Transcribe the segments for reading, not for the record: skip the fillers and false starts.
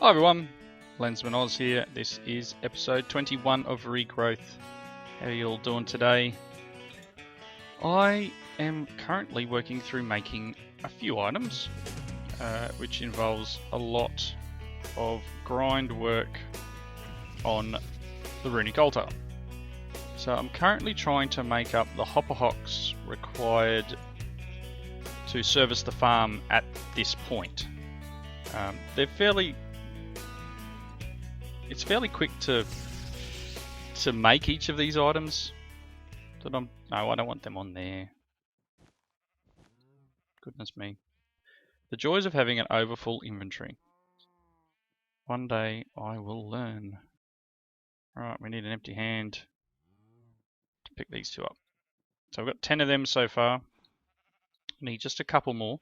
Hi everyone, Lensman Oz here. This is episode 21 of Regrowth. How are you all doing today? I am currently working through making a few items, which involves a lot of grind work on the runic altar. So I'm currently trying to make up the hopper hocks required to service the farm at this point. It's fairly quick to make each of these items. No, I don't want them on there. Goodness me. The joys of having an overfull inventory. One day I will learn. Right, we need an empty hand to pick these two up. So I've got 10 of them so far. Need just a couple more.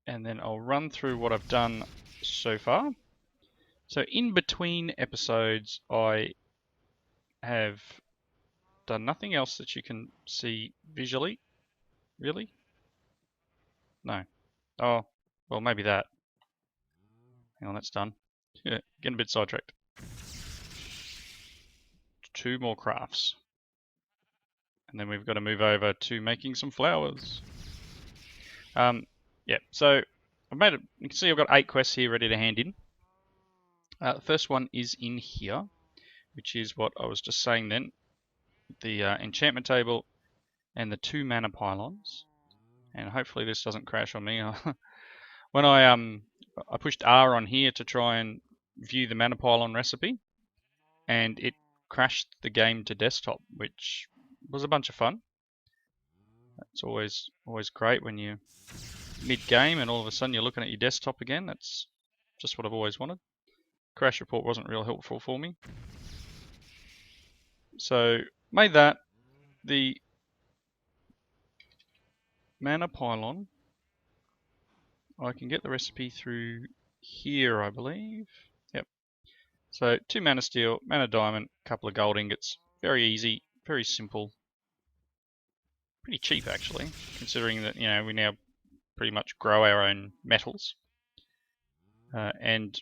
And then I'll run through what I've done so far. So in between episodes, I have done nothing else that you can see visually. Really? No. Oh, well, maybe that. Hang on, that's done. Yeah, getting a bit sidetracked. 2 more crafts. And then we've got to move over to making some flowers. Yeah, so I've made it. You can see I've got 8 quests here ready to hand in. The first one is in here, which is what I was just saying then. The enchantment table and the 2 mana pylons. And hopefully this doesn't crash on me. When I pushed R on here to try and view the mana pylon recipe, and it crashed the game to desktop, which was a bunch of fun. It's always great when you're mid-game and all of a sudden you're looking at your desktop again. That's just what I've always wanted. Crash report wasn't real helpful for me. So made that. The mana pylon, I can get the recipe through here, I believe. Yep. So 2 mana steel, mana diamond, couple of gold ingots. Very easy, very simple. Pretty cheap actually, considering that, you know, we now pretty much grow our own metals. And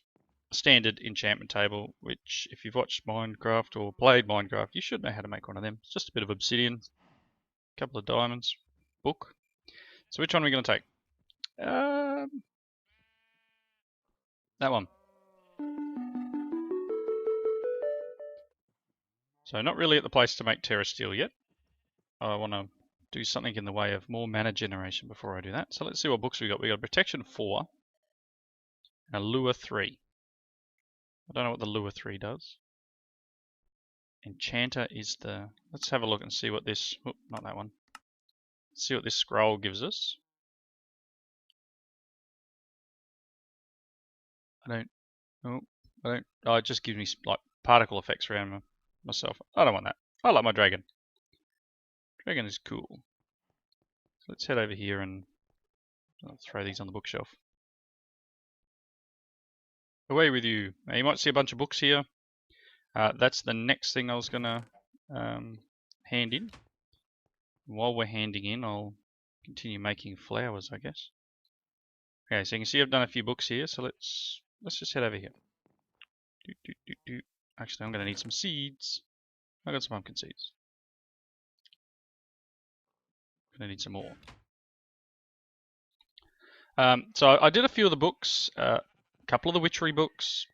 standard enchantment table, which if you've watched Minecraft or played Minecraft, you should know how to make one of them. It's just a bit of obsidian, a couple of diamonds, book. So which one are we going to take? That one. So not really at the place to make Terra Steel yet. I want to do something in the way of more mana generation before I do that. So let's see what books we got. We got Protection 4 and a Lure 3. I don't know what the Lure 3 does. Enchanter is the... Let's have a look and see what this... Oh, not that one. Let's see what this scroll gives us. Oh, it just gives me like particle effects around myself. I don't want that. I like my dragon. Dragon is cool. So let's head over here and I'll throw these on the bookshelf. Away with you. Now you might see a bunch of books here. That's the next thing I was going to hand in. While we're handing in, I'll continue making flowers, I guess. Okay, so you can see I've done a few books here, so let's just head over here. Actually, I'm going to need some seeds. I got some pumpkin seeds. I'm going to need some more. So I did a few of the books, a couple of the witchery books,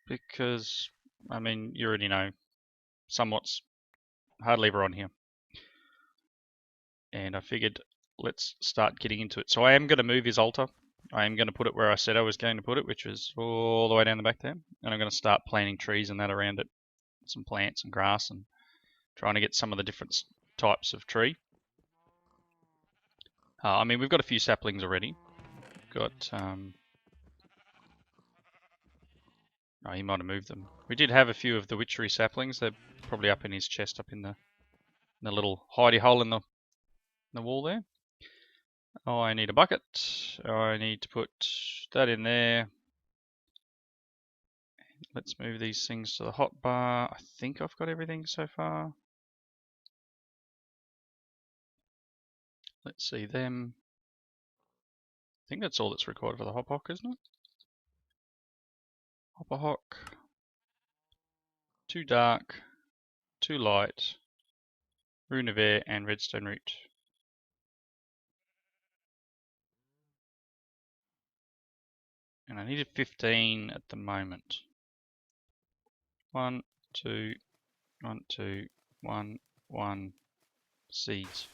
because, I mean, you already know, Somewhat's hardly ever on here. And I figured, let's start getting into it. So I am going to move his altar. I am going to put it where I said I was going to put it, which was all the way down the back there. And I'm going to start planting trees and that around it. Some plants and grass and trying to get some of the different types of tree. I mean, we've got a few saplings already. Got... Oh, he might have moved them. We did have a few of the witchery saplings. They're probably up in his chest, up in the little hidey hole in the wall there. Oh, I need a bucket. I need to put that in there. Let's move these things to the hotbar. I think I've got everything so far. Let's see them. think that's all that's required for the hop hock, isn't it? Hopper hock. 2 dark, 2 light, rune of air, and redstone root. And I needed 15 at the moment. 1, 2, 1, 2, 1, 1 seeds.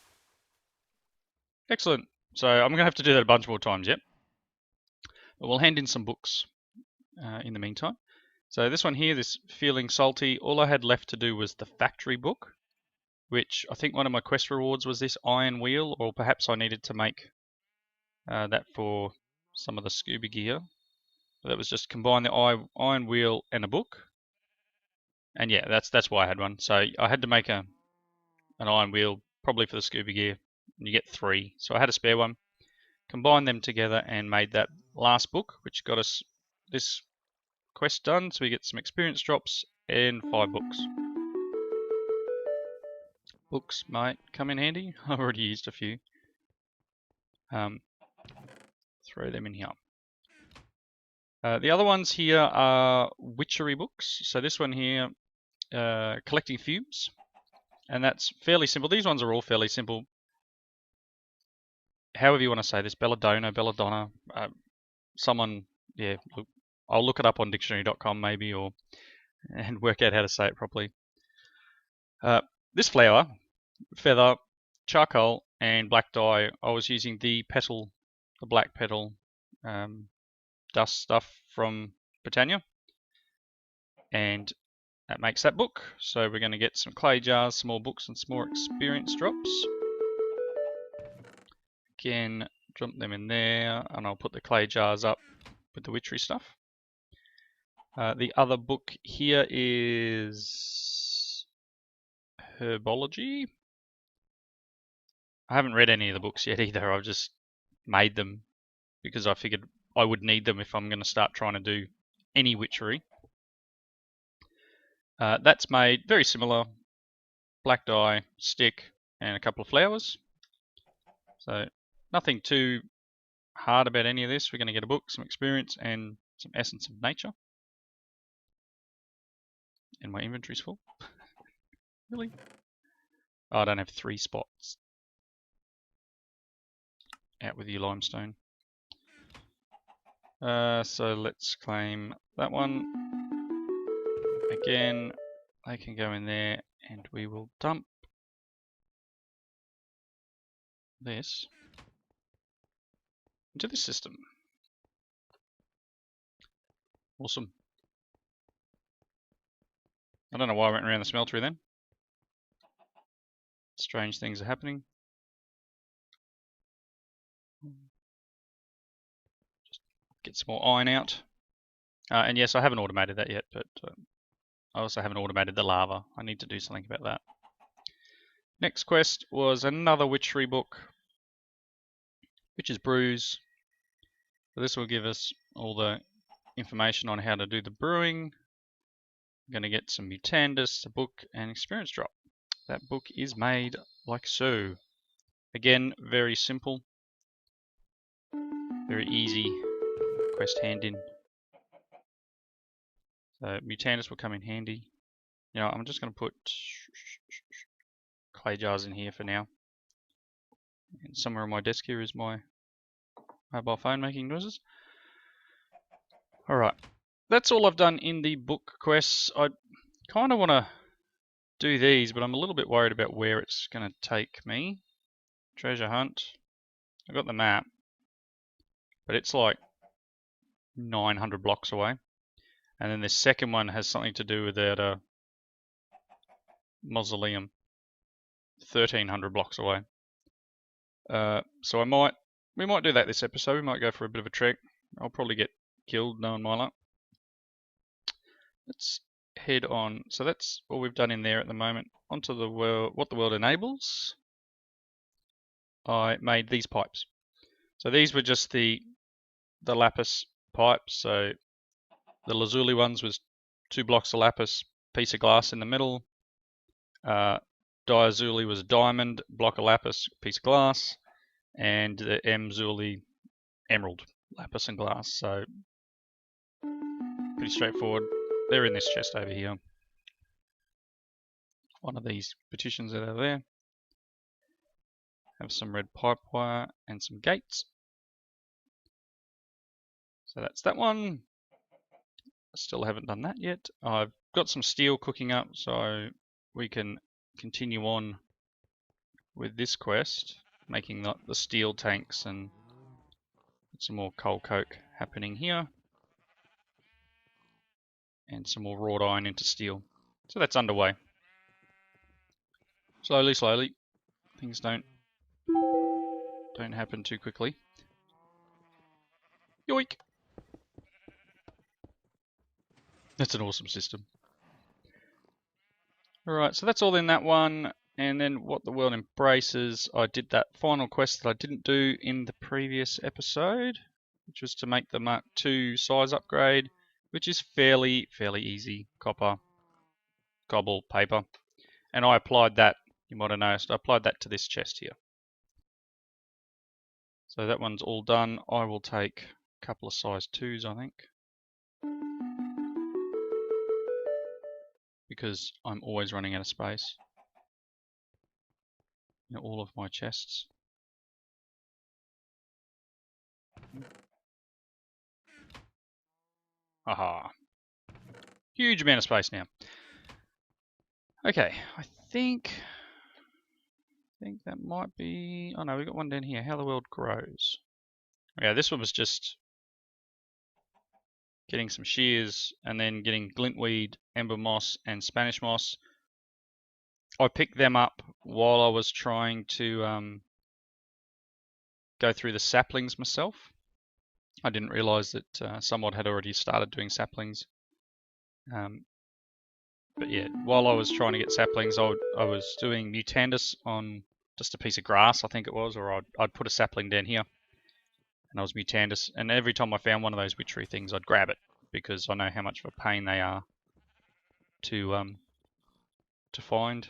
Excellent. So I'm going to have to do that a bunch more times, yep. But we'll hand in some books in the meantime. So this one here, this Feeling Salty, all I had left to do was the factory book, which I think one of my quest rewards was this iron wheel, or perhaps I needed to make that for some of the scuba gear. That was just combine the iron wheel and a book. And yeah, that's why I had one. So I had to make an iron wheel, probably for the scuba gear, and you get 3. So I had a spare one, combined them together and made that last book, which got us this quest done. So we get some experience drops and 5 books. Books might come in handy. I've already used a few. Throw them in here. The other ones here are witchery books. So this one here, collecting fumes, and that's fairly simple. These ones are all fairly simple. However you want to say this, belladonna, someone, yeah, I'll look it up on dictionary.com maybe, and work out how to say it properly. This flower, feather, charcoal, and black dye, I was using the petal, the black petal dust stuff from Britannia, and that makes that book. So we're going to get some clay jars, some more books, and some more experience drops. Again, dump them in there, and I'll put the clay jars up with the witchery stuff. The other book here is herbology. I haven't read any of the books yet either. I've just made them because I figured I would need them if I'm going to start trying to do any witchery. That's made very similar. Black dye, stick, and a couple of flowers. So nothing too hard about any of this. We're going to get a book, some experience, and some essence of nature. And my inventory's full. Really? Oh, I don't have 3 spots. Out with you, limestone. So let's claim that one. Again, they can go in there, and we will dump this into this system. Awesome. I don't know why I went around the smeltery then. Strange things are happening. Just get some more iron out. And yes, I haven't automated that yet, but I also haven't automated the lava. I need to do something about that. Next quest was another witchery book, which is brews. So this will give us all the information on how to do the brewing. I'm going to get some Mutandis, a book, and experience drop. That book is made like so. Again, very simple. Very easy quest hand in. So Mutandis will come in handy. You know, I'm just going to put clay jars in here for now. And somewhere on my desk here is my mobile phone making noises. Alright, that's all I've done in the book quests. I kind of want to do these, but I'm a little bit worried about where it's going to take me. Treasure hunt. I've got the map, but it's like 900 blocks away. And then the second one has something to do with that mausoleum, 1300 blocks away. So we might do that this episode. We might go for a bit of a trek. I'll probably get killed, knowing my luck. Let's head on. So that's all we've done in there at the moment. Onto the world, what the world enables. I made these pipes. So these were just the lapis pipes. So the lazuli ones was 2 blocks of lapis, piece of glass in the middle. Diazuli was a diamond, block of lapis, piece of glass. And the M-Zuli emerald, lapis and glass, so pretty straightforward. They're in this chest over here. One of these petitions that are there. Have some red pipe wire and some gates. So that's that one. I still haven't done that yet. I've got some steel cooking up, so we can continue on with this quest, making the steel tanks and some more coal coke happening here. And some more wrought iron into steel. So that's underway. Slowly, slowly. Things don't happen too quickly. Yoink! That's an awesome system. Alright, so that's all in that one. And then what the world embraces, I did that final quest that I didn't do in the previous episode, which was to make the Mark II size upgrade, which is fairly easy. Copper, cobble, paper. And I applied that, you might have noticed, I applied that to this chest here. So that one's all done. I will take a couple of size 2s, I think. Because I'm always running out of space in all of my chests. Aha. Huge amount of space now. Okay, I think that might be... Oh no, we've got one down here. How the world grows. Okay, this one was just getting some shears and then getting glintweed, ember moss, and Spanish moss. I picked them up while I was trying to go through the saplings myself. I didn't realize that Somewhat had already started doing saplings. But yeah, while I was trying to get saplings, I was doing mutandis on just a piece of grass, I think it was, or I'd put a sapling down here, and I was mutandis, and every time I found one of those witchery things, I'd grab it, because I know how much of a pain they are to find.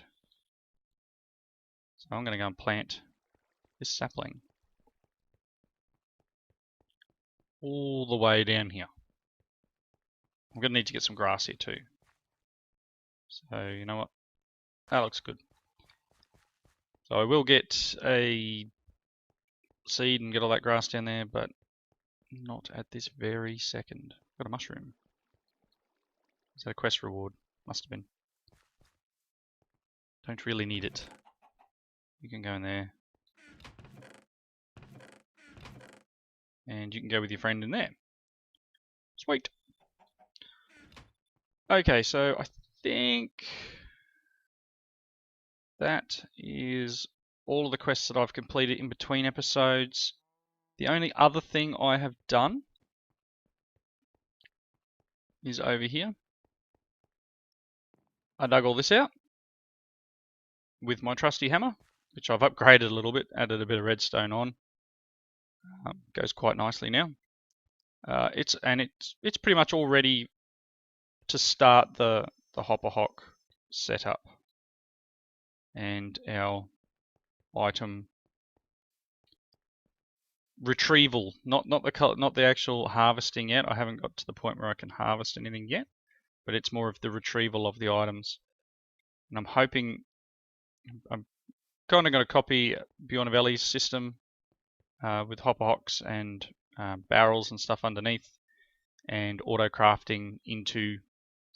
So I'm going to go and plant this sapling all the way down here. I'm going to need to get some grass here too. So you know what? That looks good. So I will get a seed and get all that grass down there, but not at this very second. Got a mushroom. Is that a quest reward? Must have been. Don't really need it. You can go in there. And you can go with your friend in there. Sweet. Okay, so I think that is all of the quests that I've completed in between episodes. The only other thing I have done is over here. I dug all this out with my trusty hammer, which I've upgraded a little bit, added a bit of redstone on. Goes quite nicely now. It's pretty much all ready to start the hopper hock setup and our item retrieval. Not the actual harvesting yet. I haven't got to the point where I can harvest anything yet, but it's more of the retrieval of the items. And I'm hoping, I'm kind of going to copy Bjorniavelli's system with hopper hocks and barrels and stuff underneath, and auto crafting into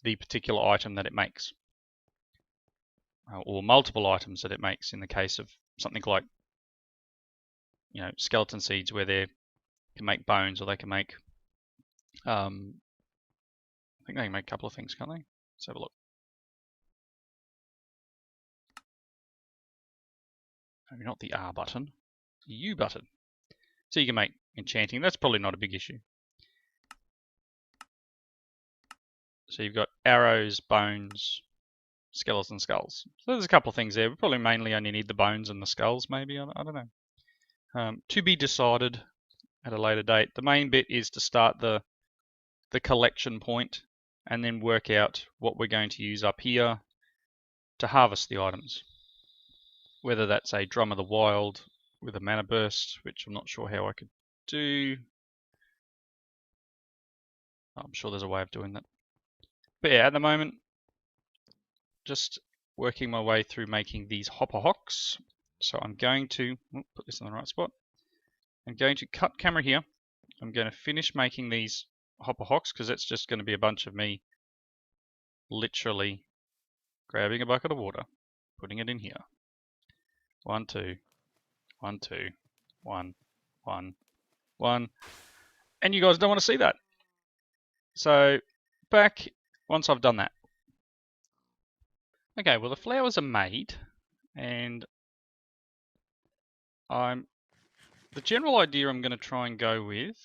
the particular item that it makes, or multiple items that it makes. In the case of something like, you know, skeleton seeds, where they can make bones, or they can make, I think they can make a couple of things, can't they? Let's have a look. Maybe not the R button, the U button. So you can make enchanting. That's probably not a big issue. So you've got arrows, bones, skeleton skulls. So there's a couple of things there. We probably mainly only need the bones and the skulls, maybe. I don't know. To be decided at a later date. The main bit is to start the collection point and then work out what we're going to use up here to harvest the items. Whether that's a Drum of the Wild with a mana burst, which I'm not sure how I could do. I'm sure there's a way of doing that. But yeah, at the moment, just working my way through making these hopper hocks. So I'm going to put this in the right spot. I'm going to cut camera here. I'm going to finish making these hopper hocks because it's just going to be a bunch of me literally grabbing a bucket of water, putting it in here. 1, 2, 1, 2, 1, 1, 1. And you guys don't want to see that. So back once I've done that. Okay, well the flowers are made, and the general idea I'm going to try and go with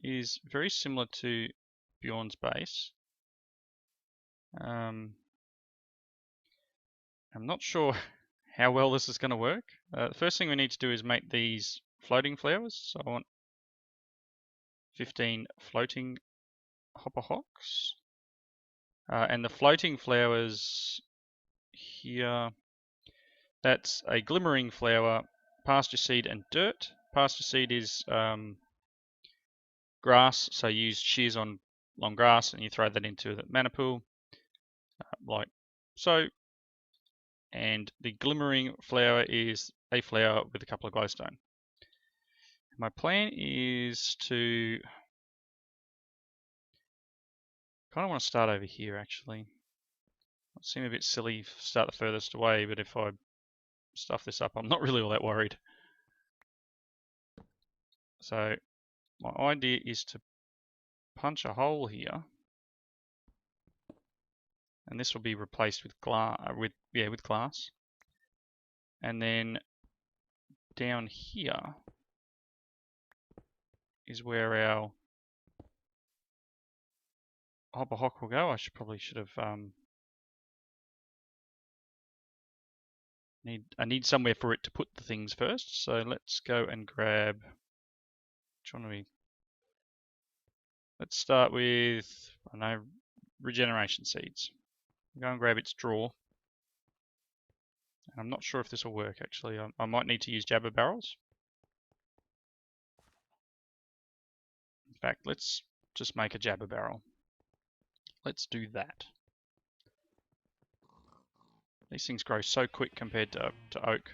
is very similar to Bjorn's base. I'm not sure how well this is going to work. The first thing we need to do is make these floating flowers. So I want 15 floating hopper hocks. And the floating flowers here, that's a glimmering flower, pasture seed and dirt. Pasture seed is grass, so you use shears on long grass and you throw that into the mana pool, like so. And the glimmering flower is a flower with a couple of glowstone. My plan is to kind of want to start over here actually. It seem a bit silly to start the furthest away, but if I stuff this up, I'm not really all that worried. So my idea is to punch a hole here, and this will be replaced with glass. With glass, and then down here is where our hopper hock will go. I should have I need somewhere for it to put the things first. So let's go and grab. Which one are we? Let's start with, I know, regeneration seeds. Go and grab its drawer. And I'm not sure if this will work actually. I might need to use jabber barrels. In fact, let's just make a jabber barrel. Let's do that. These things grow so quick compared to oak,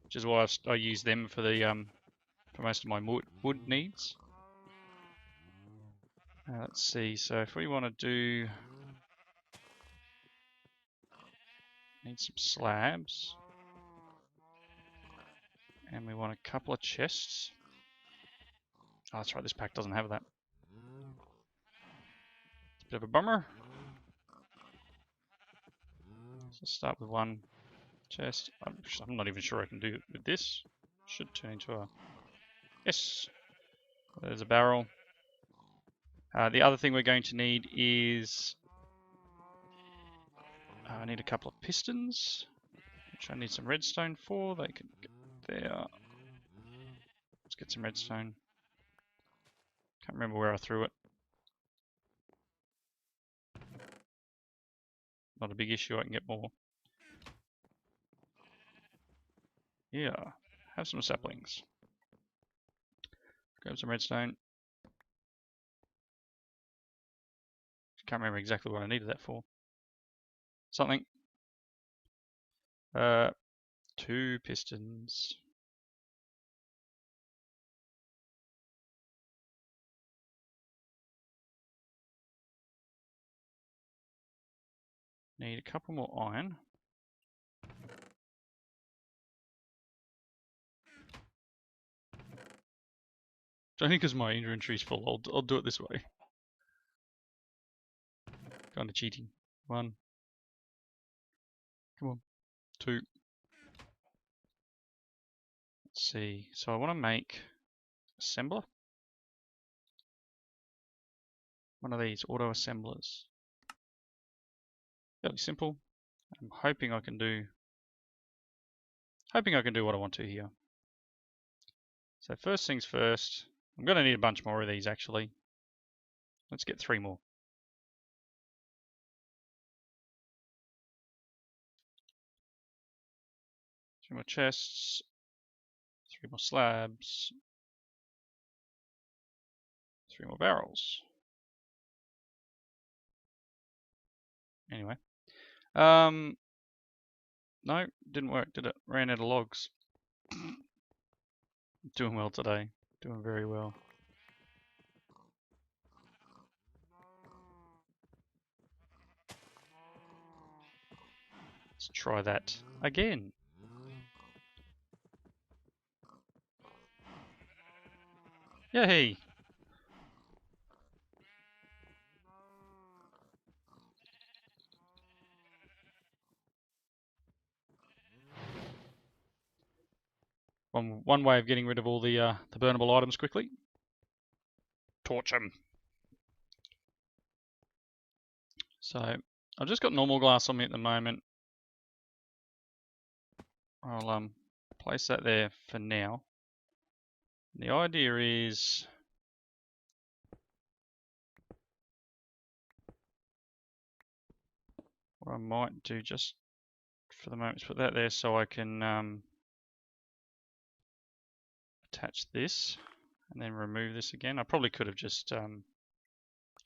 which is why I use them for the for most of my wood needs. Let's see. So if we want to do, need some slabs, and we want a couple of chests. Oh, that's right. This pack doesn't have that. It's a bit of a bummer. So let's start with one chest. I'm not even sure I can do it with this. Should turn into a... Yes! There's a barrel. The other thing we're going to need is... I need a couple of pistons, which I need some redstone for. They can get there. Let's get some redstone. Can't remember where I threw it. Not a big issue, I can get more. Yeah, have some saplings. Grab some redstone. Can't remember exactly what I needed that for. Something. 2 pistons. Need a couple more iron. It's only because my inventory's full. I'll do it this way. Kind of cheating. 1. Come on. 2. Let's see. So I want to make assembler. One of these auto assemblers. Fairly simple. I'm hoping I can do what I want to here. So first things first, I'm going to need a bunch more of these actually. Let's get 3 more. 3 more chests, 3 more slabs, 3 more barrels. Anyway. No, didn't work, did it? Ran out of logs. Doing well today. Doing very well. Let's try that again. Yay! One way of getting rid of all the burnable items quickly. Torch them. So I've just got normal glass on me at the moment. I'll place that there for now. The idea is what I might do just for the moment is put that there so I can attach this and then remove this again. I probably could have just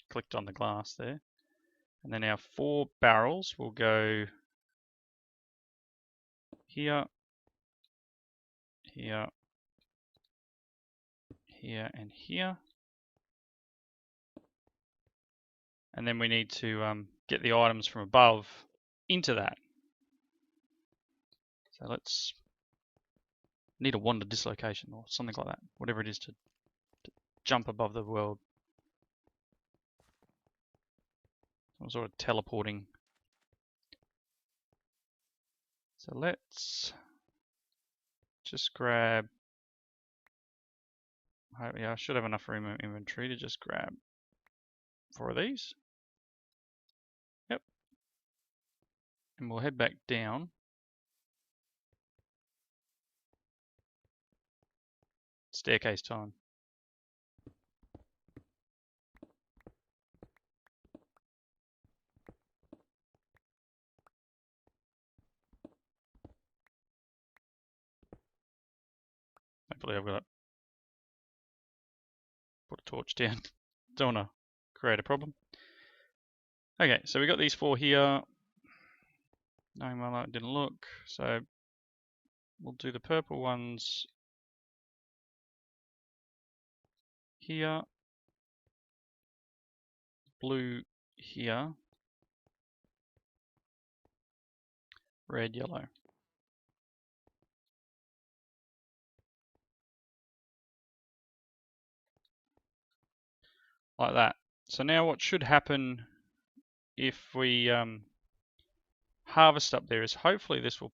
clicked on the glass there. And then our 4 barrels will go here, here, here, and here. And then we need to get the items from above into that. So let's need a wander dislocation or something like that, whatever it is to jump above the world. Some sort of teleporting. So let's just grab, yeah, I should have enough room in inventory to just grab 4 of these. Yep. And we'll head back down. Staircase time. Hopefully I've got to put a torch down. Don't want to create a problem. Okay, so we got these 4 here. Knowing my light didn't look, so we'll do the purple ones here, blue here, red, yellow. Like that. So now what should happen if we harvest up there is hopefully this will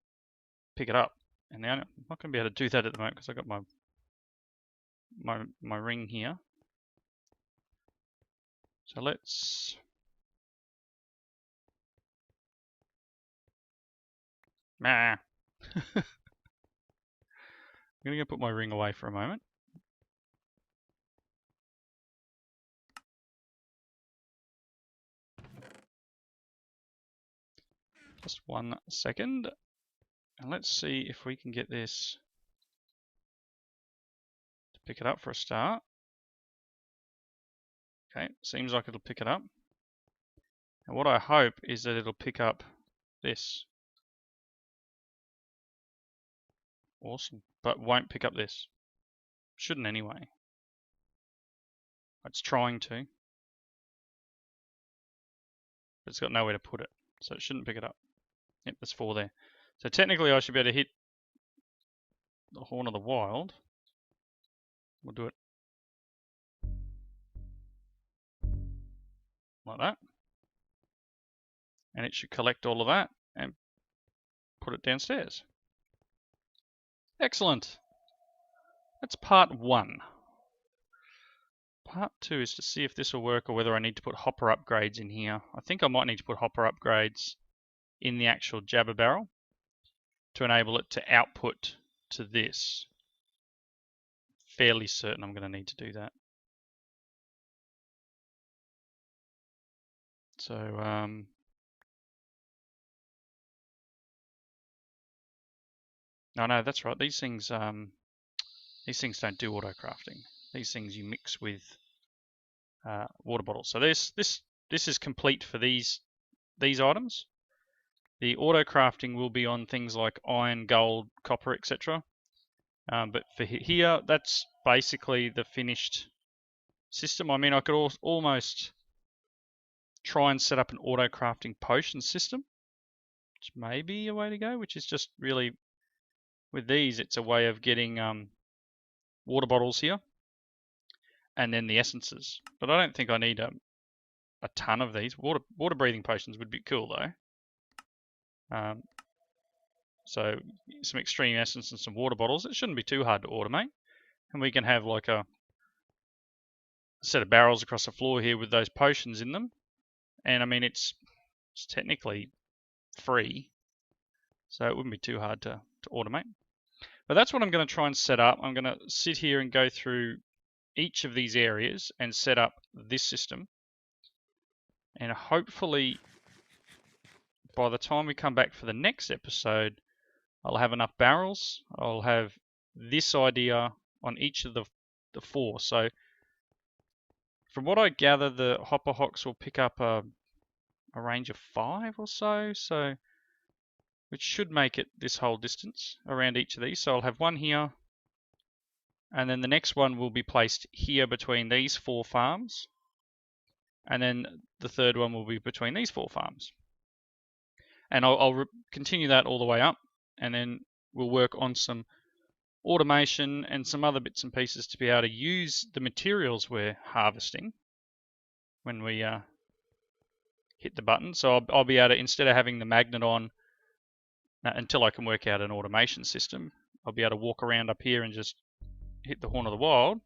pick it up. And now I'm not going to be able to do that at the moment because I've got my ring here. So let's I'm going to go put my ring away for a moment. Just 1 second. And let's see if we can get this to pick it up for a start. Okay, seems like it'll pick it up. And what I hope is that it'll pick up this. Awesome. But won't pick up this. Shouldn't anyway. It's trying to. But it's got nowhere to put it. So it shouldn't pick it up. Yep, there's 4 there. So technically I should be able to hit the Horn of the Wild. We'll do it like that. And it should collect all of that and put it downstairs. Excellent. That's part 1. Part 2 is to see if this will work or whether I need to put hopper upgrades in here. I think I might need to put hopper upgrades in the actual jabber barrel to enable it to output to this. Fairly certain I'm going to need to do that. So no, that's right. These things don't do auto crafting. These things you mix with water bottles. So this is complete for these these items. The auto crafting will be on things like iron, gold, copper, etc. But for here, that's basically the finished system. I mean, I could almost try and set up an auto crafting potion system, which may be a way to go, which is just really, with these, it's a way of getting water bottles here and then the essences. But I don't think I need a ton of these. Water breathing potions would be cool though. So some extreme essence and some water bottles. It shouldn't be too hard to automate. And we can have like a set of barrels across the floor here with those potions in them. And I mean, it's technically free, so it wouldn't be too hard to automate. But that's what I'm going to try and set up. I'm going to sit here and go through each of these areas and set up this system. And hopefully, by the time we come back for the next episode, I'll have enough barrels. I'll have this idea on each of the 4. So from what I gather, the hopper hocks will pick up a range of 5 or so, which should make it this whole distance around each of these. So I'll have one here, and then the next one will be placed here between these 4 farms, and then the third one will be between these 4 farms. And I'll continue that all the way up, and then we'll work on some automation and some other bits and pieces to be able to use the materials we're harvesting when we hit the button. So I'll be able to, instead of having the magnet on until I can work out an automation system, I'll be able to walk around up here and just hit the Horn of the Wild,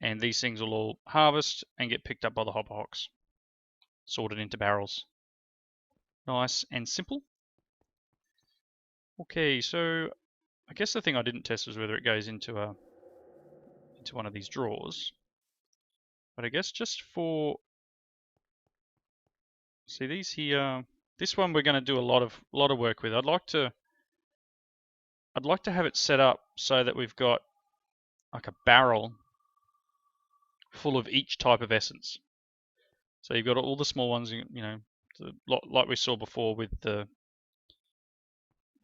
and these things will all harvest and get picked up by the hopper hocks, sorted into barrels. Nice and simple. Okay, so I guess the thing I didn't test was whether it goes into one of these drawers. But I guess just for, see these here, this one we're going to do a lot of work with. I'd like to have it set up so that we've got like a barrel full of each type of essence. So you've got all the small ones, you know, like we saw before with the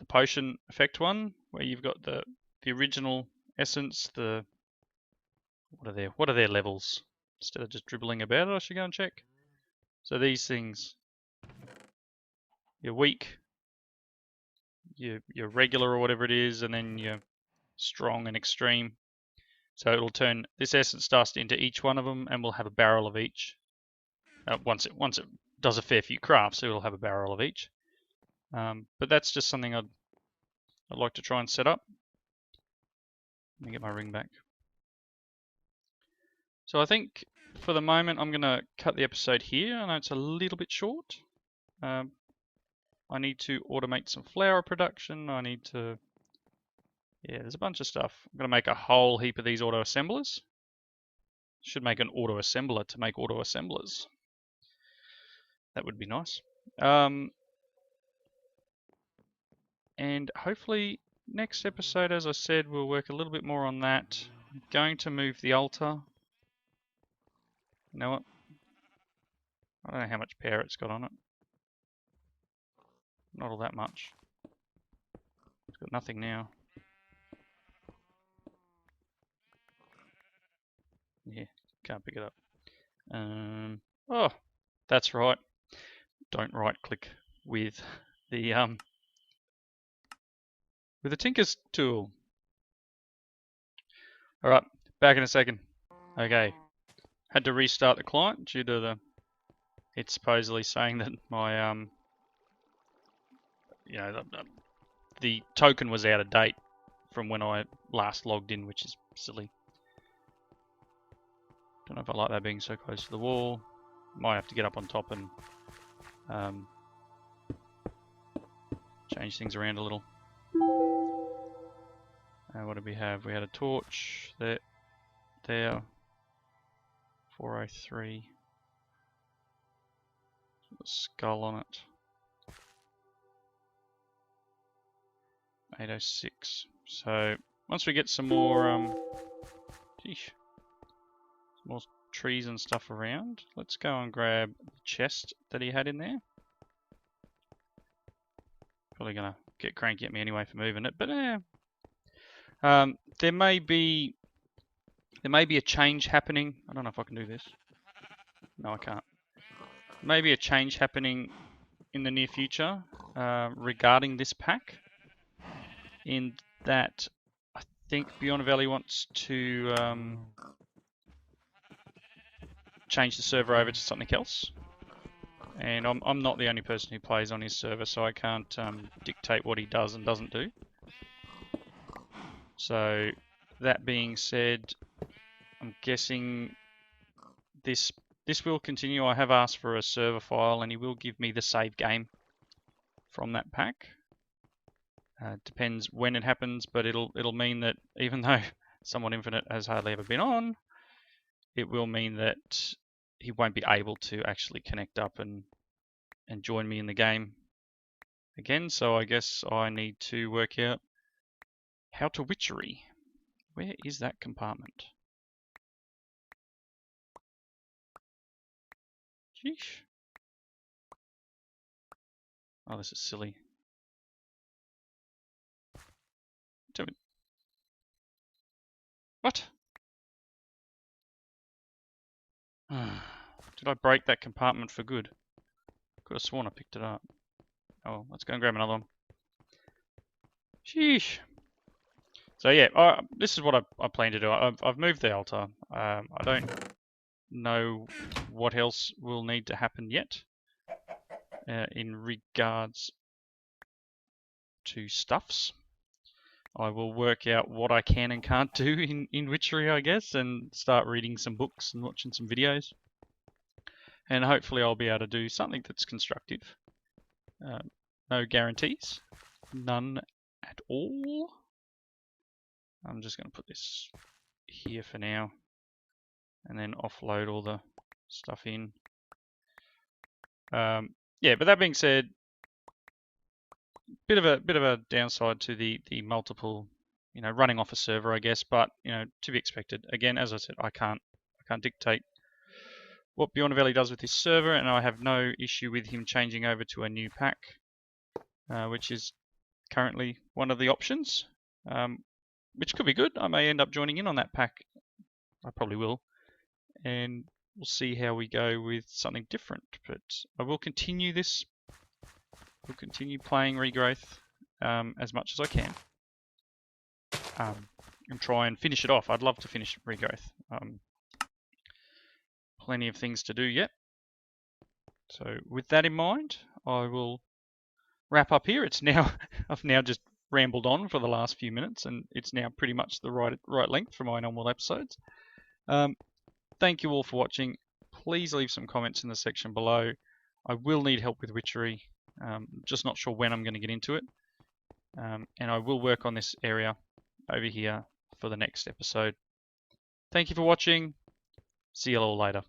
potion effect one, where you've got the original essence, what are their levels? Instead of just dribbling about it, I should go and check. So these things, your weak, your regular or whatever it is, and then your strong and extreme. So it'll turn this essence dust into each one of them, and we'll have a barrel of each. Once it does a fair few crafts, it'll have a barrel of each. But that's just something I'd like to try and set up. Let me get my ring back. So I think for the moment I'm going to cut the episode here. I know it's a little bit short. I need to automate some flour production. I need to, yeah, there's a bunch of stuff. I'm going to make a whole heap of these auto assemblers. Should make an auto assembler to make auto assemblers. That would be nice. And hopefully next episode, as I said, we'll work a little bit more on that. I'm going to move the altar. You know what? I don't know how much power it's got on it. Not all that much. It's got nothing now. Yeah, can't pick it up. Oh, that's right. Don't right click with the Tinker's tool. Alright, back in a second. Okay. Had to restart the client due to it's supposedly saying that my the token was out of date from when I last logged in, which is silly. Don't know if I like that being so close to the wall. Might have to get up on top and change things around a little. What did we have? We had a torch there. 403. A skull on it. 806. So once we get some more some more trees and stuff around, let's go and grab the chest that he had in there. probably going to get cranky at me anyway for moving it, but there may be a change happening. I don't know if I can do this. No, I can't. Maybe a change happening in the near future regarding this pack, in that I think Bjorniavelli wants to change the server over to something else. And I'm not the only person who plays on his server, so I can't dictate what he does and doesn't do. So that being said, I'm guessing this will continue. I have asked for a server file, and he will give me the save game from that pack. Depends when it happens, but it'll mean that even though SomewhatInfinite has hardly ever been on, it will mean that he won't be able to actually connect up and join me in the game again. So I guess I need to work out how to witchery. Where is that compartment? Sheesh. Oh, this is silly. Tell me. What? Did I break that compartment for good? Could have sworn I picked it up. Oh, let's go and grab another one. Sheesh. So yeah, this is what I plan to do. I've moved the altar. I don't know what else will need to happen yet in regards to stuffs. I will work out what I can and can't do in witchery, I guess, and start reading some books and watching some videos. And hopefully I'll be able to do something that's constructive. No guarantees. None at all. I'm just going to put this here for now, and then offload all the stuff in. Yeah, but that being said, bit of a downside to the multiple, running off a server, I guess, but to be expected. Again, as I said, I can't dictate what Bjorniavelli does with his server, and I have no issue with him changing over to a new pack, which is currently one of the options, which could be good. I may end up joining in on that pack. I probably will, and we'll see how we go with something different. But I will continue this. We'll continue playing Regrowth as much as I can, and try and finish it off. I'd love to finish Regrowth. Plenty of things to do yet. So with that in mind, I will wrap up here. It's now I've now just rambled on for the last few minutes, and it's now pretty much the right length for my normal episodes. Thank you all for watching. Please leave some comments in the section below. I will need help with witchery. Just not sure when I'm going to get into it. And I will work on this area over here for the next episode. Thank you for watching. See you all later.